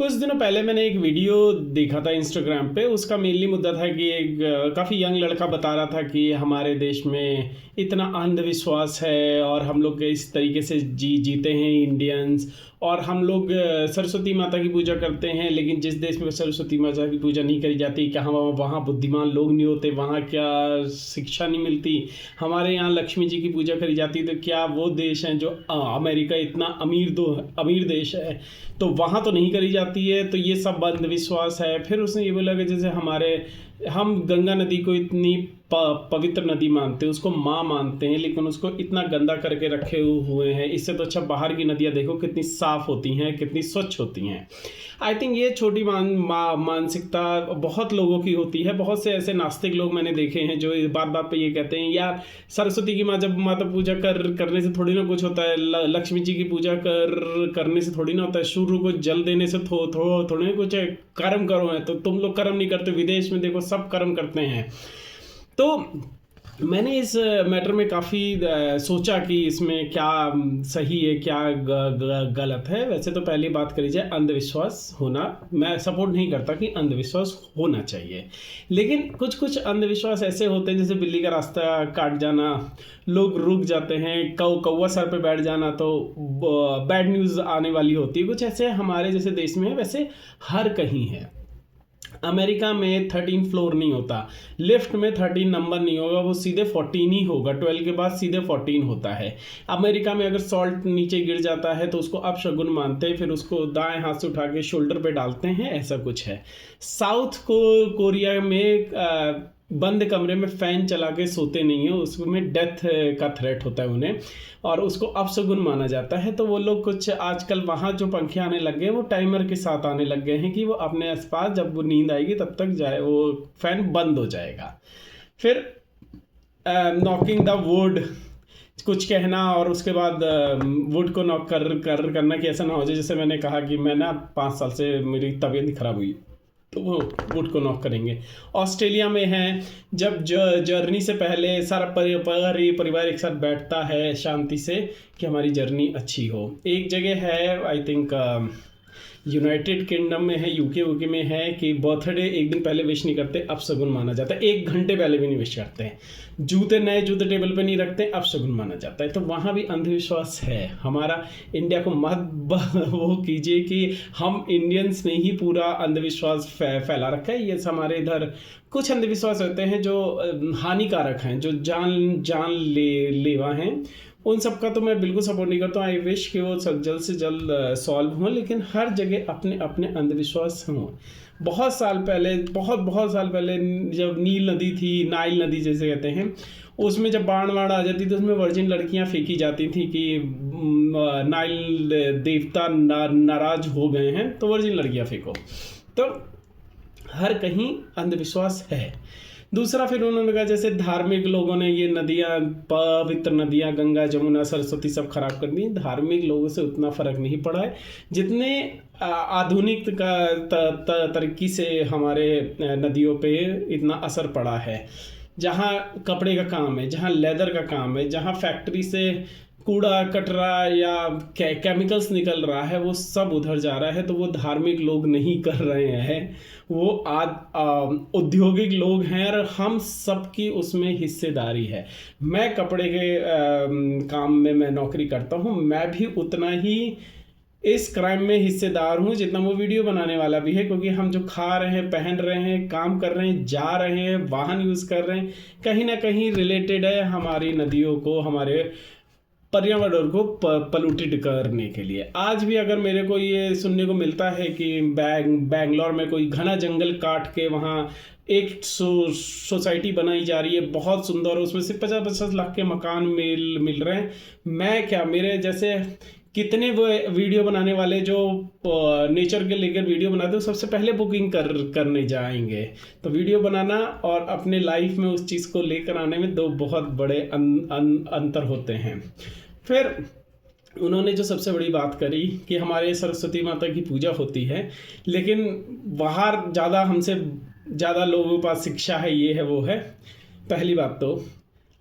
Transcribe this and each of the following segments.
कुछ दिनों पहले मैंने एक वीडियो देखा था इंस्टाग्राम पे। उसका मेनली मुद्दा था कि एक काफ़ी यंग लड़का बता रहा था कि हमारे देश में इतना अंधविश्वास है और हम लोग इस तरीके से जीते हैं इंडियंस, और हम लोग सरस्वती माता की पूजा करते हैं, लेकिन जिस देश में सरस्वती माता की पूजा नहीं करी जाती, क्या वहाँ बुद्धिमान लोग नहीं होते, वहाँ क्या शिक्षा नहीं मिलती। हमारे यहाँ लक्ष्मी जी की पूजा करी जाती, तो क्या वो देश हैं जो अमेरिका इतना अमीर देश है तो वहाँ तो नहीं करी जाती है। तो ये सब अंधविश्वास है। फिर उसने ये बोला कि जैसे हम गंगा नदी को इतनी पवित्र नदी मानते हैं, उसको माँ मानते हैं, लेकिन उसको इतना गंदा करके रखे हुए हैं। इससे तो अच्छा बाहर की नदियाँ देखो कितनी साफ़ होती हैं, कितनी स्वच्छ होती हैं। आई थिंक ये छोटी मानसिकता बहुत लोगों की होती है। बहुत से ऐसे नास्तिक लोग मैंने देखे हैं जो बात बात पे ये कहते हैं, यार सरस्वती की माता पूजा करने से थोड़ी ना कुछ होता है, लक्ष्मी जी की पूजा करने से थोड़ी ना होता है, सूर्य को जल देने से थोड़ी ना कुछ है, कर्म करो है। तो तुम लोग कर्म नहीं करते, विदेश में देखो सब कर्म करते हैं। तो मैंने इस मैटर में काफ़ी सोचा कि इसमें क्या सही है, क्या गलत है। वैसे तो पहली बात करी जाए अंधविश्वास होना, मैं सपोर्ट नहीं करता कि अंधविश्वास होना चाहिए, लेकिन कुछ कुछ अंधविश्वास ऐसे होते हैं जैसे बिल्ली का रास्ता काट जाना, लोग रुक जाते हैं, कौवा सर पे बैठ जाना तो बैड न्यूज़ आने वाली होती है। कुछ ऐसे हमारे जैसे देश में है, वैसे हर कहीं है। अमेरिका में 13 फ्लोर नहीं होता, लिफ्ट में 13 नंबर नहीं होगा, वो सीधे 14 ही होगा, 12 के बाद सीधे 14 होता है। अमेरिका में अगर सॉल्ट नीचे गिर जाता है तो उसको अपशगुन मानते हैं, फिर उसको दाएं हाथ से उठा के शोल्डर पे डालते हैं, ऐसा कुछ है। साउथ कोरिया में बंद कमरे में फ़ैन चला के सोते नहीं है, उसमें डेथ का थ्रेट होता है उन्हें, और उसको अपशगुन माना जाता है। तो वो लोग कुछ आजकल वहाँ जो पंखे आने लग गए वो टाइमर के साथ आने लग गए हैं कि वो अपने आसपास जब वो नींद आएगी तब तक जाए वो फ़ैन बंद हो जाएगा। फिर नॉकिंग द वुड कुछ कहना, और उसके बाद वुड को नॉक करना कि ऐसा ना हो जाए, जैसे मैंने कहा कि मैं ना 5 साल से मेरी तबीयत खराब हुई तो वो वुड को नॉक करेंगे। ऑस्ट्रेलिया में है, जब जर्नी से पहले सारा परिवार एक साथ बैठता है शांति से कि हमारी जर्नी अच्छी हो। एक जगह है आई थिंक यूनाइटेड किंगडम में है, यूके में है, कि बर्थडे एक दिन पहले विश नहीं करते, अपशगुन माना जाता है। 1 घंटे पहले भी नहीं विश करते हैं, नए जूते टेबल पे नहीं रखते, अपशगुन माना जाता है। तो वहाँ भी अंधविश्वास है। हमारा इंडिया को मत वो कीजिए कि हम इंडियंस ने ही पूरा अंधविश्वास फैला रखा है। ये हमारे इधर कुछ अंधविश्वास होते हैं जो हानिकारक हैं, जो जान लेवा हैं, उन सब का तो मैं बिल्कुल सपोर्ट नहीं करता हूँ। आई विश कि वो जल्द से जल्द सॉल्व हों, लेकिन हर जगह अपने अपने अंधविश्वास हों। बहुत साल पहले जब नील नदी थी, नाइल नदी जैसे कहते हैं, उसमें जब बाढ़ आ जाती तो उसमें वर्जिन लड़कियां फेंकी जाती थी कि नाइल देवता नाराज हो गए हैं तो वर्जिन लड़कियां फेंको। तो हर कहीं अंधविश्वास है। दूसरा फिर उन्होंने कहा जैसे धार्मिक लोगों ने ये नदियाँ, पवित्र नदियाँ गंगा जमुना सरस्वती सब खराब कर दी। धार्मिक लोगों से उतना फ़र्क नहीं पड़ा है जितने आधुनिक का तरक्की से हमारे नदियों पे इतना असर पड़ा है। जहाँ कपड़े का काम है, जहाँ लेदर का काम है, जहाँ फैक्ट्री से कूड़ा कचरा या केमिकल्स निकल रहा है, वो सब उधर जा रहा है। तो वो धार्मिक लोग नहीं कर रहे हैं, वो औद्योगिक लोग हैं, और हम सबकी उसमें हिस्सेदारी है। मैं कपड़े के काम में मैं नौकरी करता हूँ, मैं भी उतना ही इस क्राइम में हिस्सेदार हूँ जितना वो वीडियो बनाने वाला भी है, क्योंकि हम जो खा रहे हैं, पहन रहे हैं, काम कर रहे हैं, जा रहे हैं, वाहन यूज़ कर रहे हैं, कहीं ना कहीं रिलेटेड है हमारी नदियों को, हमारे पर्यावरण को पॉल्यूटेड करने के लिए। आज भी अगर मेरे को ये सुनने को मिलता है कि बैंगलोर में कोई घना जंगल काट के वहाँ एक सोसाइटी बनाई जा रही है बहुत सुंदर, उसमें से 50-50 लाख के मकान मिल रहे हैं, मैं क्या, मेरे जैसे कितने वो वीडियो बनाने वाले जो नेचर के लेकर वीडियो बनाते हैं सबसे पहले बुकिंग करने जाएंगे। तो वीडियो बनाना और अपने लाइफ में उस चीज़ को लेकर आने में 2 बहुत बड़े अंतर होते हैं। फिर उन्होंने जो सबसे बड़ी बात करी कि हमारे सरस्वती माता की पूजा होती है, लेकिन बाहर हमसे ज़्यादा लोगों के पास शिक्षा है, ये है वो है। पहली बात तो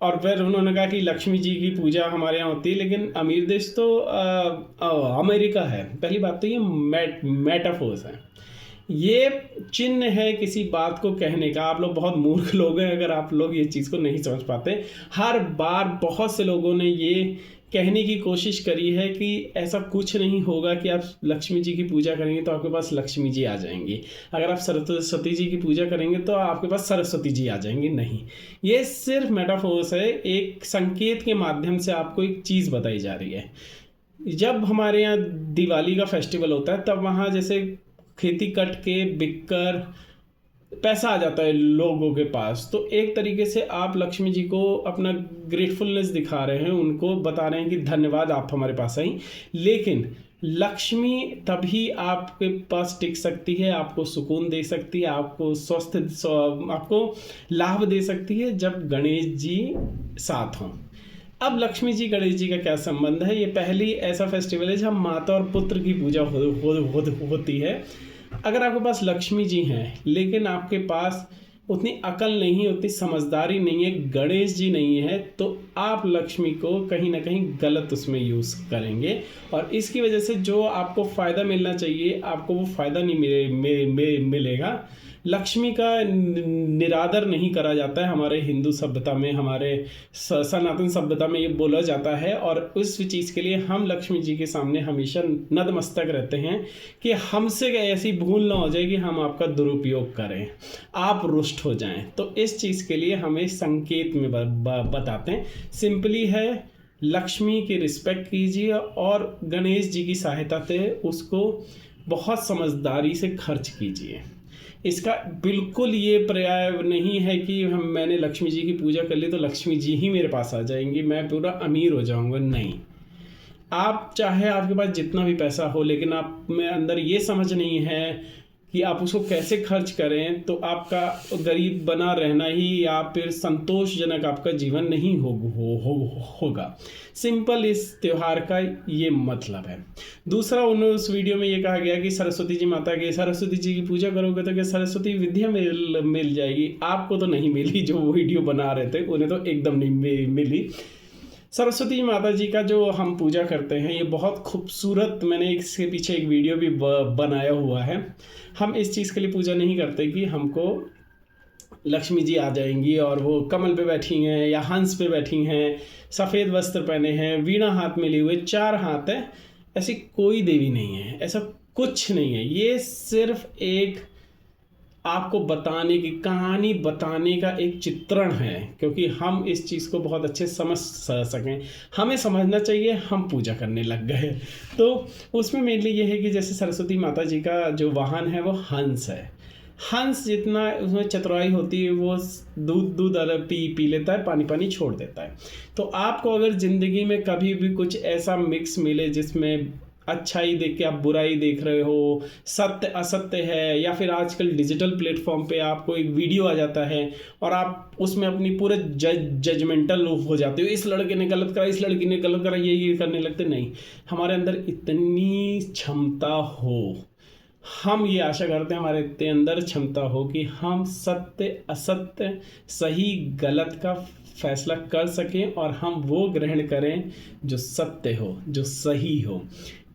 और फिर उन्होंने कहा कि लक्ष्मी जी की पूजा हमारे यहाँ होती है, लेकिन अमीर देश तो अमेरिका है। पहली बात तो ये मेटाफोर्स है, ये चिन्ह है किसी बात को कहने का। आप लोग बहुत मूर्ख लोग हैं अगर आप लोग ये चीज़ को नहीं समझ पाते। हर बार बहुत से लोगों ने ये कहने की कोशिश करी है कि ऐसा कुछ नहीं होगा कि आप लक्ष्मी जी की पूजा करेंगे तो आपके पास लक्ष्मी जी आ जाएंगी, अगर आप सरस्वती जी की पूजा करेंगे तो आपके पास सरस्वती जी आ जाएंगी। नहीं, ये सिर्फ मेटाफोर्स है, एक संकेत के माध्यम से आपको एक चीज़ बताई जा रही है। जब हमारे यहाँ दिवाली का फेस्टिवल होता है तब वहाँ जैसे खेती कट के बिक कर पैसा आ जाता है लोगों के पास, तो एक तरीके से आप लक्ष्मी जी को अपना ग्रेटफुलनेस दिखा रहे हैं, उनको बता रहे हैं कि धन्यवाद आप हमारे पास आई। लेकिन लक्ष्मी तभी आपके पास टिक सकती है, आपको सुकून दे सकती है, आपको स्वस्थ आपको लाभ दे सकती है जब गणेश जी साथ हों। अब लक्ष्मी जी गणेश जी का क्या संबंध है? ये पहली ऐसा फेस्टिवल है जहाँ माता और पुत्र की पूजा होती है। अगर आपके पास लक्ष्मी जी हैं लेकिन आपके पास उतनी अकल नहीं, उतनी समझदारी नहीं है, गणेश जी नहीं है, तो आप लक्ष्मी को कहीं ना कहीं गलत उसमें यूज़ करेंगे और इसकी वजह से जो आपको फ़ायदा मिलना चाहिए आपको वो फ़ायदा नहीं मिलेगा। लक्ष्मी का निरादर नहीं करा जाता है हमारे हिंदू सभ्यता में, हमारे सनातन सभ्यता में ये बोला जाता है, और उस चीज़ के लिए हम लक्ष्मी जी के सामने हमेशा नतमस्तक रहते हैं कि हमसे ऐसी भूल ना हो जाए कि हम आपका दुरुपयोग करें, आप रुष्ट हो जाएं। तो इस चीज़ के लिए हमें संकेत में बताते हैं। सिंपली है, लक्ष्मी की रिस्पेक्ट कीजिए और गणेश जी की सहायता से उसको बहुत समझदारी से खर्च कीजिए। इसका बिल्कुल ये पर्याय नहीं है कि मैंने लक्ष्मी जी की पूजा कर ली तो लक्ष्मी जी ही मेरे पास आ जाएंगी, मैं पूरा अमीर हो जाऊंगा। नहीं, आप चाहे आपके पास जितना भी पैसा हो लेकिन आप में अंदर ये समझ नहीं है कि आप उसको कैसे खर्च करें, तो आपका गरीब बना रहना ही या फिर संतोषजनक आपका जीवन नहीं होगा। सिंपल इस त्यौहार का ये मतलब है। दूसरा, उस वीडियो में ये कहा गया कि सरस्वती जी की पूजा करोगे तो क्या सरस्वती विद्या मिल जाएगी? आपको तो नहीं मिली, जो वीडियो बना रहे थे उन्हें तो एकदम नहीं मिली। सरस्वती माता जी का जो हम पूजा करते हैं ये बहुत खूबसूरत, मैंने इसके पीछे एक वीडियो भी बनाया हुआ है। हम इस चीज़ के लिए पूजा नहीं करते कि हमको लक्ष्मी जी आ जाएंगी और वो कमल पे बैठी हैं या हंस पे बैठी हैं, सफ़ेद वस्त्र पहने हैं, वीणा हाथ में लिए हुए, 4 हाथ है। ऐसी कोई देवी नहीं है, ऐसा कुछ नहीं है। ये सिर्फ एक आपको बताने की, कहानी बताने का एक चित्रण है, क्योंकि हम इस चीज़ को बहुत अच्छे समझ सकें। हमें समझना चाहिए, हम पूजा करने लग गए। तो उसमें मेनली ये है कि जैसे सरस्वती माता जी का जो वाहन है वो हंस है। हंस जितना उसमें चतुराई होती है वो दूध अलग पी लेता है, पानी छोड़ देता है। तो आपको अगर ज़िंदगी में कभी भी कुछ ऐसा मिक्स मिले जिसमें अच्छाई देख के आप बुराई देख रहे हो, सत्य असत्य है, या फिर आजकल डिजिटल प्लेटफॉर्म पे आपको एक वीडियो आ जाता है और आप उसमें अपनी पूरे जजमेंटल हो जाते हो, इस लड़के ने गलत करा, इस लड़की ने गलत करा, ये करने लगते। नहीं, हमारे अंदर इतनी क्षमता हो, हम ये आशा करते हैं हमारे इतने अंदर क्षमता हो कि हम सत्य असत्य सही गलत का फैसला कर सकें और हम वो ग्रहण करें जो सत्य हो, जो सही हो।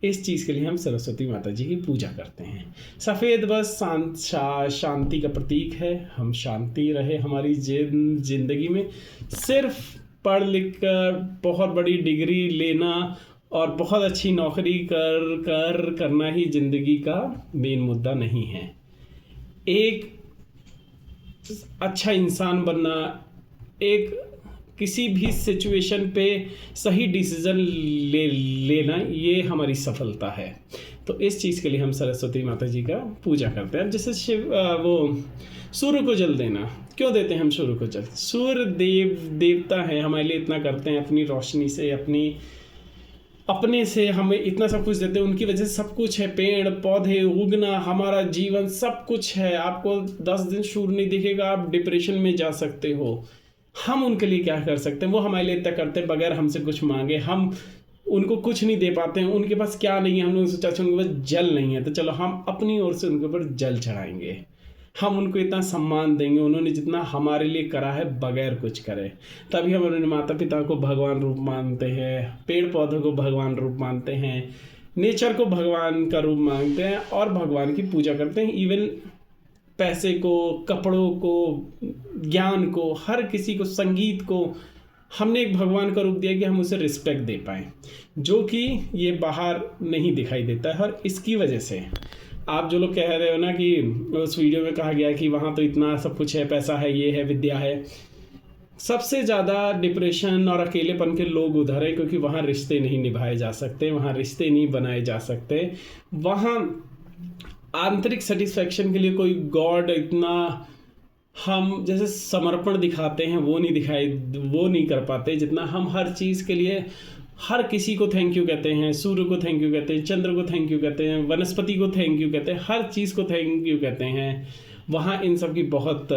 इस चीज़ के लिए हम सरस्वती माता जी की पूजा करते हैं। सफ़ेद बस शांति का प्रतीक है। हम शांति रहे हमारी ज़िंदगी में। सिर्फ पढ़ लिख कर बहुत बड़ी डिग्री लेना और बहुत अच्छी नौकरी करना ही ज़िंदगी का मेन मुद्दा नहीं है। एक अच्छा इंसान बनना, एक किसी भी सिचुएशन पे सही डिसीज़न लेना, ये हमारी सफलता है। तो इस चीज़ के लिए हम सरस्वती माता जी का पूजा करते हैं। जैसे वो सूर्य को जल देना, क्यों देते हैं हम सूर्य को जल? सूर्य देवता है, हमारे लिए इतना करते हैं, अपनी रोशनी से, अपने से हमें इतना सब कुछ देते हैं, उनकी वजह से सब कुछ है। पेड़ पौधे उगना, हमारा जीवन, सब कुछ है। आपको 10 दिन सूर्य नहीं दिखेगा, आप डिप्रेशन में जा सकते हो। हम उनके लिए क्या कर सकते हैं? वो हमारे लिए इतना करते हैं बगैर हमसे कुछ मांगे। हम उनको कुछ नहीं दे पाते हैं, उनके पास क्या नहीं है, हमने सोचा उनके पास जल नहीं है, तो चलो हम अपनी ओर से उनके ऊपर जल चढ़ाएंगे। हम उनको इतना सम्मान देंगे, उन्होंने जितना हमारे लिए करा है बगैर कुछ करे, तभी हम उन्होंने माता पिता को भगवान रूप मानते हैं, पेड़ पौधों को भगवान रूप मानते हैं, नेचर को भगवान का रूप मानते हैं और भगवान की पूजा करते हैं। इवन पैसे को, कपड़ों को, ज्ञान को, हर किसी को, संगीत को हमने एक भगवान का रूप दिया कि हम उसे रिस्पेक्ट दे पाएँ, जो कि ये बाहर नहीं दिखाई देता है। और इसकी वजह से आप जो लोग कह रहे हो ना कि उस वीडियो में कहा गया कि वहाँ तो इतना सब कुछ है, पैसा है, ये है, विद्या है, सबसे ज़्यादा डिप्रेशन और अकेलेपन के लोग उधर है, क्योंकि वहाँ रिश्ते नहीं निभाए जा सकते, वहाँ रिश्ते नहीं बनाए जा सकते, वहाँ आंतरिक सेटिस्फैक्शन के लिए कोई गॉड इतना हम जैसे समर्पण दिखाते हैं वो नहीं कर पाते जितना हम हर चीज़ के लिए हर किसी को थैंक यू कहते हैं। सूर्य को थैंक यू कहते हैं, चंद्र को थैंक यू कहते हैं, वनस्पति को थैंक यू कहते हैं, हर चीज़ को थैंक यू कहते हैं। वहाँ इन सब की बहुत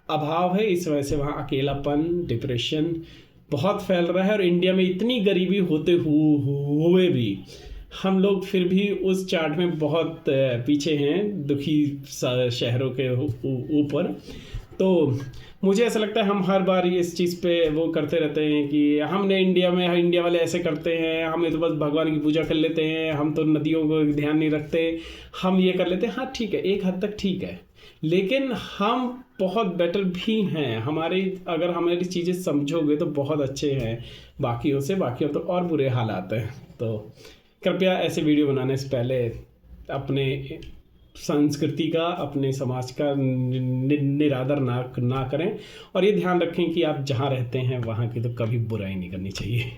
अभाव है, इस वजह से वहाँ अकेलापन, डिप्रेशन बहुत फैल रहा है। और इंडिया में इतनी गरीबी होते हुए भी हम लोग फिर भी उस चार्ट में बहुत पीछे हैं दुखी शहरों के ऊपर। तो मुझे ऐसा लगता है हम हर बार इस चीज़ पे वो करते रहते हैं कि हमने इंडिया वाले ऐसे करते हैं, हमें तो बस भगवान की पूजा कर लेते हैं, हम तो नदियों को ध्यान नहीं रखते, हम ये कर लेते हैं। हाँ ठीक है, एक हद तक ठीक है, लेकिन हम बहुत बेटर भी हैं। अगर हमारी चीज़ें समझोगे तो बहुत अच्छे हैं बाकियों तो और बुरे हालात हैं। तो कृपया ऐसे वीडियो बनाने से पहले अपने संस्कृति का, अपने समाज का निरादर ना करें, और ये ध्यान रखें कि आप जहाँ रहते हैं वहाँ की तो कभी बुराई नहीं करनी चाहिए।